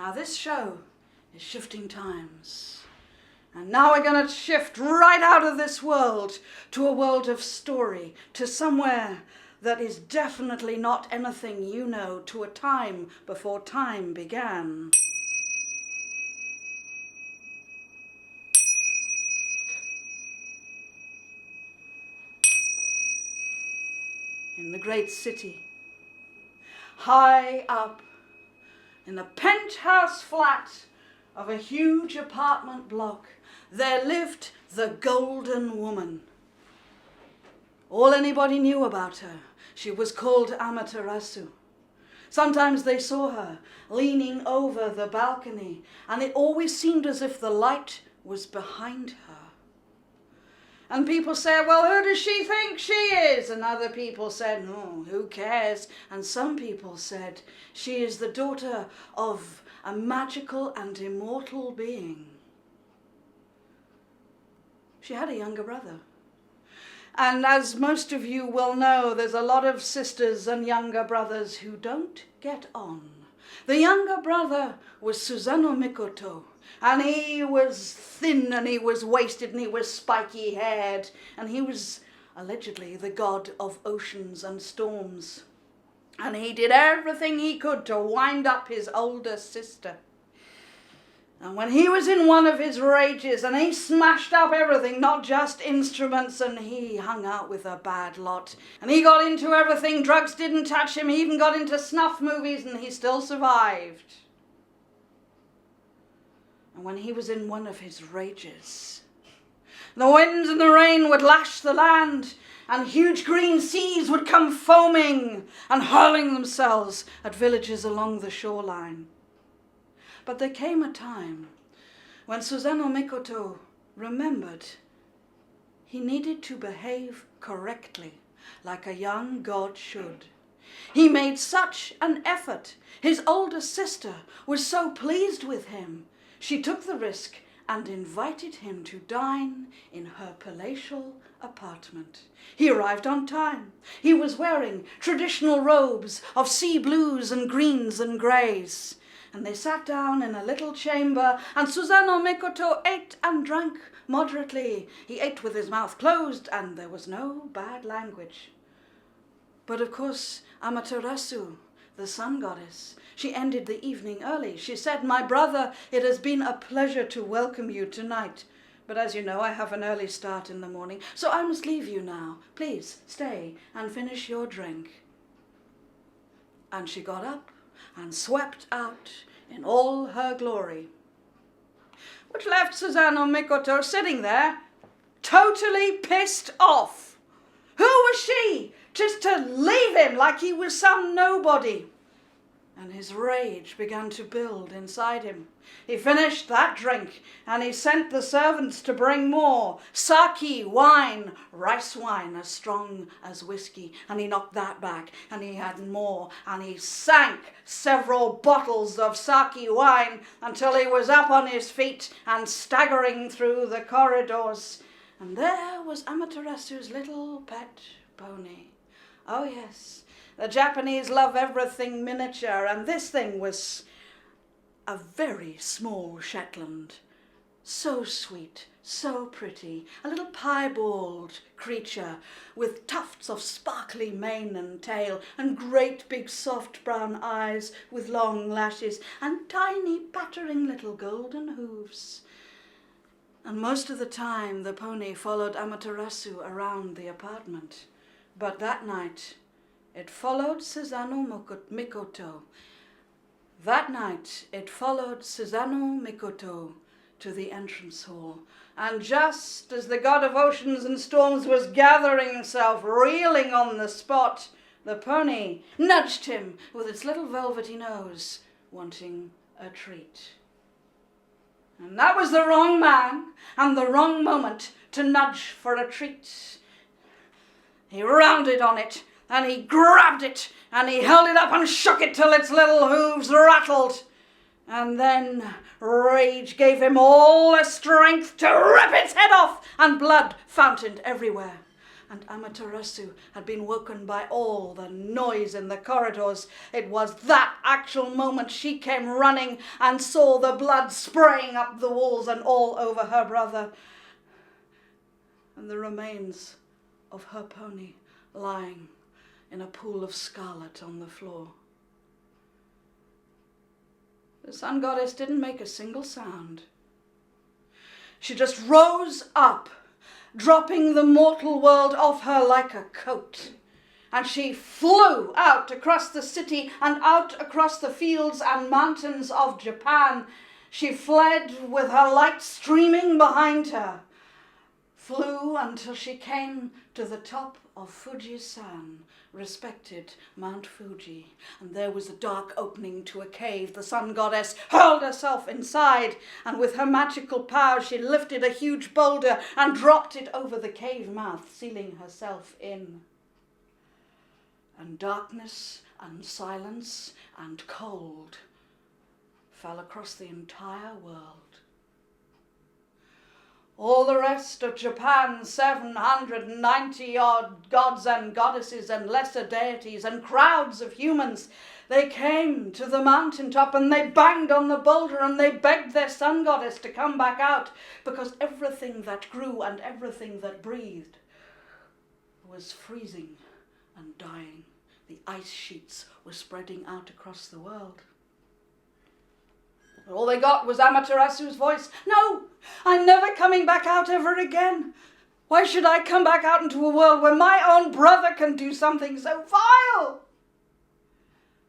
Now this show is Shifting Times. And now we're going to shift right out of this world to a world of story, to somewhere that is definitely not anything you know, to a time before time began. In the great city, high up in the penthouse flat of a huge apartment block, there lived the Golden Woman. All anybody knew about her, she was called Amateratsu. Sometimes they saw her leaning over the balcony, and it always seemed as if the light was behind her. And people said, well, who does she think she is? And other people said, oh, who cares? And some people said, she is the daughter of a magical and immortal being. She had a younger brother. And as most of you will know, there's a lot of sisters and younger brothers who don't get on. The younger brother was Susanoo Mikoto, and he was thin and he was wasted and he was spiky haired, and he was allegedly the god of oceans and storms. And he did everything he could to wind up his older sister. And when he was in one of his rages and he smashed up everything, not just instruments, and he hung out with a bad lot. And he got into everything, drugs didn't touch him, he even got into snuff movies, and he still survived. And when he was in one of his rages, the winds and the rain would lash the land, and huge green seas would come foaming and hurling themselves at villages along the shoreline. But there came a time when Susanoo Mikoto remembered he needed to behave correctly, like a young god should. He made such an effort. His older sister was so pleased with him. She took the risk and invited him to dine in her palatial apartment. He arrived on time. He was wearing traditional robes of sea blues and greens and greys. And they sat down in a little chamber, and Susanoo Mikoto ate and drank moderately. He ate with his mouth closed, and there was no bad language. But of course, Amateratsu, the sun goddess, she ended the evening early. She said, my brother, it has been a pleasure to welcome you tonight. But as you know, I have an early start in the morning, so I must leave you now. Please stay and finish your drink. And she got up and swept out in all her glory, which left Susanoo Mikoto sitting there, totally pissed off. Who was she just to leave him like he was some nobody? And his rage began to build inside him. He finished that drink, and he sent the servants to bring more. Sake, wine, rice wine as strong as whiskey. And he knocked that back, and he had more. And he sank several bottles of sake wine until he was up on his feet and staggering through the corridors. And there was Amateratsu's little pet pony. Oh yes, the Japanese love everything miniature, and this thing was a very small Shetland. So sweet, so pretty, a little piebald creature with tufts of sparkly mane and tail, and great big soft brown eyes with long lashes, and tiny pattering little golden hooves. And most of the time the pony followed Amateratsu around the apartment. But that night it followed Susanoo Mikoto. That night it followed Susanoo Mikoto to the entrance hall. And just as the god of oceans and storms was gathering himself, reeling on the spot, the pony nudged him with its little velvety nose, wanting a treat. And that was the wrong man and the wrong moment to nudge for a treat. He rounded on it, and he grabbed it, and he held it up and shook it till its little hooves rattled. And then rage gave him all the strength to rip its head off, and blood fountained everywhere. and Amateratsu had been woken by all the noise in the corridors. It was that actual moment she came running and saw the blood spraying up the walls and all over her brother, and the remains of her pony lying in a pool of scarlet on the floor. The sun goddess didn't make a single sound. She just rose up, dropping the mortal world off her like a coat. And she flew out across the city and out across the fields and mountains of Japan. She fled with her light streaming behind her, flew until she came to the top of Fuji-san, respected Mount Fuji, and there was a dark opening to a cave. The sun goddess hurled herself inside, and with her magical power she lifted a huge boulder and dropped it over the cave mouth, sealing herself in. And darkness and silence and cold fell across the entire world. All the rest of Japan's 790-odd gods and goddesses and lesser deities and crowds of humans, they came to the mountaintop and they banged on the boulder and they begged their sun goddess to come back out, because everything that grew and everything that breathed was freezing and dying. The ice sheets were spreading out across the world. All they got was Amateratsu's voice. "No, I'm never coming back out ever again. Why should I come back out into a world where my own brother can do something so vile?"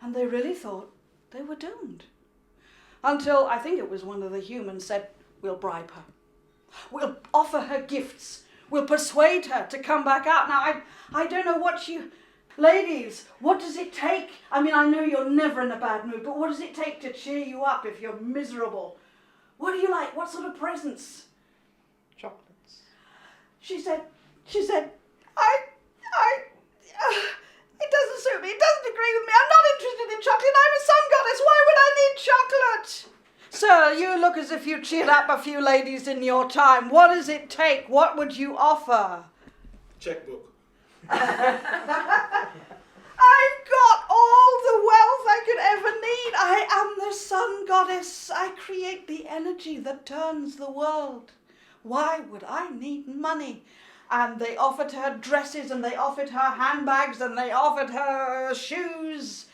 And they really thought they were doomed. Until, I think it was one of the humans said, "We'll bribe her. We'll offer her gifts. We'll persuade her to come back out." Now, I don't know what you... Ladies, what does it take? I mean, I know you're never in a bad mood, but what does it take to cheer you up if you're miserable? What do you like? What sort of presents? Chocolates. She said, it doesn't suit me. It doesn't agree with me. I'm not interested in chocolate. I'm a sun goddess. Why would I need chocolate? Sir, you look as if you cheered up a few ladies in your time. What does it take? What would you offer? Checkbook. I've got all the wealth I could ever need. I am the sun goddess. I create the energy that turns the world. Why would I need money? And they offered her dresses and they offered her handbags and they offered her shoes.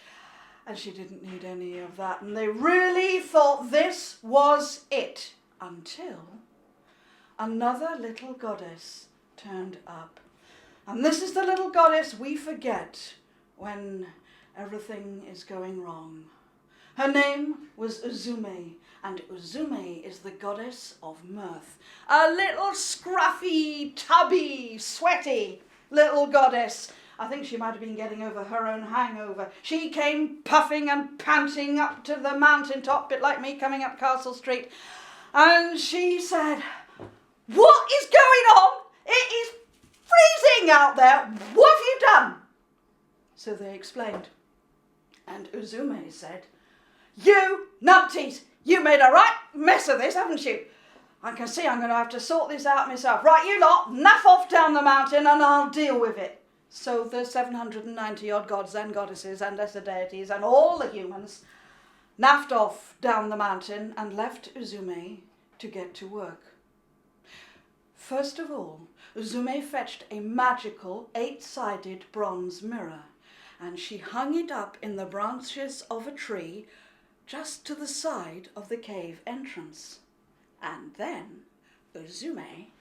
And she didn't need any of that. And they really thought this was it, until another little goddess turned up. And this is the little goddess we forget when everything is going wrong. Her name was Uzume, and Uzume is the goddess of mirth. A little scruffy, tubby, sweaty little goddess. I think she might have been getting over her own hangover. She came puffing and panting up to the mountaintop, bit like me coming up Castle Street, and she said, "What is going on? It is freezing out there. What have you done?" So they explained. And Uzume said, "You numpties, you made a right mess of this, haven't you? I can see I'm going to have to sort this out myself. Right, you lot, naff off down the mountain and I'll deal with it." So the 790-odd gods and goddesses and lesser deities and all the humans naffed off down the mountain and left Uzume to get to work. First of all, Uzume fetched a magical 8-sided bronze mirror, and she hung it up in the branches of a tree just to the side of the cave entrance. And then Uzume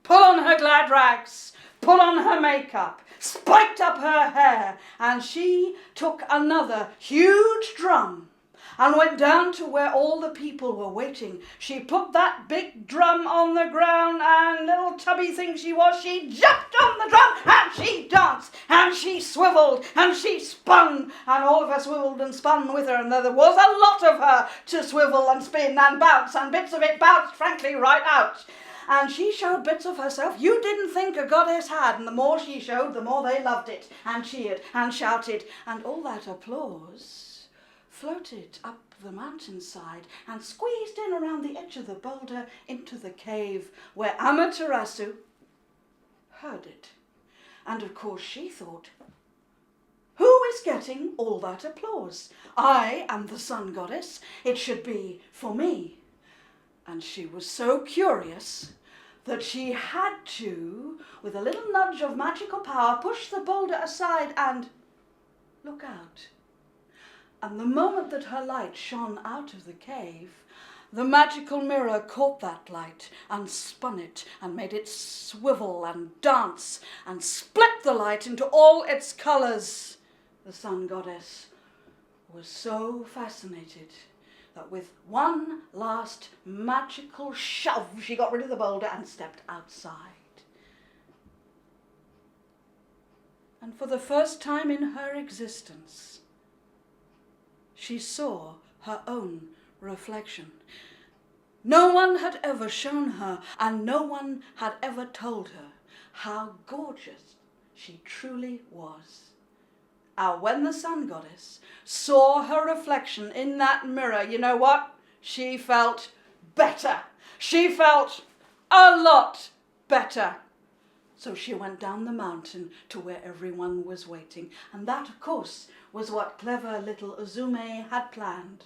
put on her glad rags, put on her makeup, spiked up her hair, and she took another huge drum and went down to where all the people were waiting. She put that big drum on the ground, and little tubby thing she was, she jumped on the drum and she danced and she swiveled and she spun, and all of us swiveled and spun with her, and there was a lot of her to swivel and spin and bounce, and bits of it bounced frankly right out. And she showed bits of herself you didn't think a goddess had, and the more she showed, the more they loved it and cheered and shouted, and all that applause floated up the mountainside and squeezed in around the edge of the boulder into the cave where Amateratsu, heard it. And of course she thought, who is getting all that applause? I am the sun goddess. It should be for me. And she was so curious that she had to, with a little nudge of magical power, push the boulder aside and look out. And the moment that her light shone out of the cave, the magical mirror caught that light and spun it and made it swivel and dance and split the light into all its colours. The sun goddess was so fascinated that with one last magical shove, she got rid of the boulder and stepped outside. And for the first time in her existence, she saw her own reflection. No one had ever shown her, and no one had ever told her how gorgeous she truly was. And when the sun goddess saw her reflection in that mirror, you know what? She felt better. She felt a lot better. So she went down the mountain to where everyone was waiting. And that, of course, was what clever little Uzume had planned.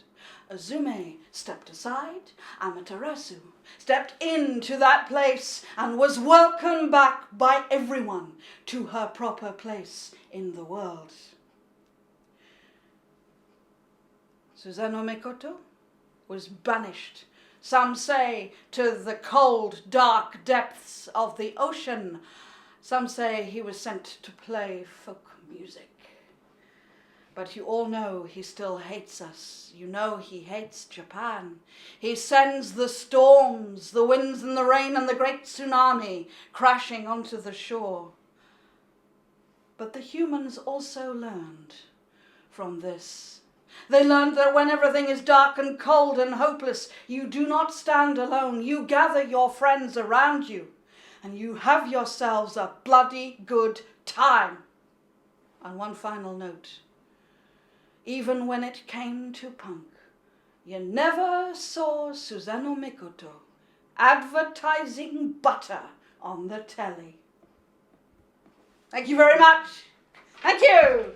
Uzume stepped aside, Amateratsu stepped into that place and was welcomed back by everyone to her proper place in the world. Susanoo Mikoto was banished, some say to the cold, dark depths of the ocean. Some say he was sent to play folk music. But you all know he still hates us. You know he hates Japan. He sends the storms, the winds and the rain and the great tsunami crashing onto the shore. But the humans also learned from this. They learned that when everything is dark and cold and hopeless, you do not stand alone. You gather your friends around you and you have yourselves a bloody good time. And one final note. Even when it came to punk, you never saw Susanoo Mikoto advertising butter on the telly. Thank you very much. Thank you.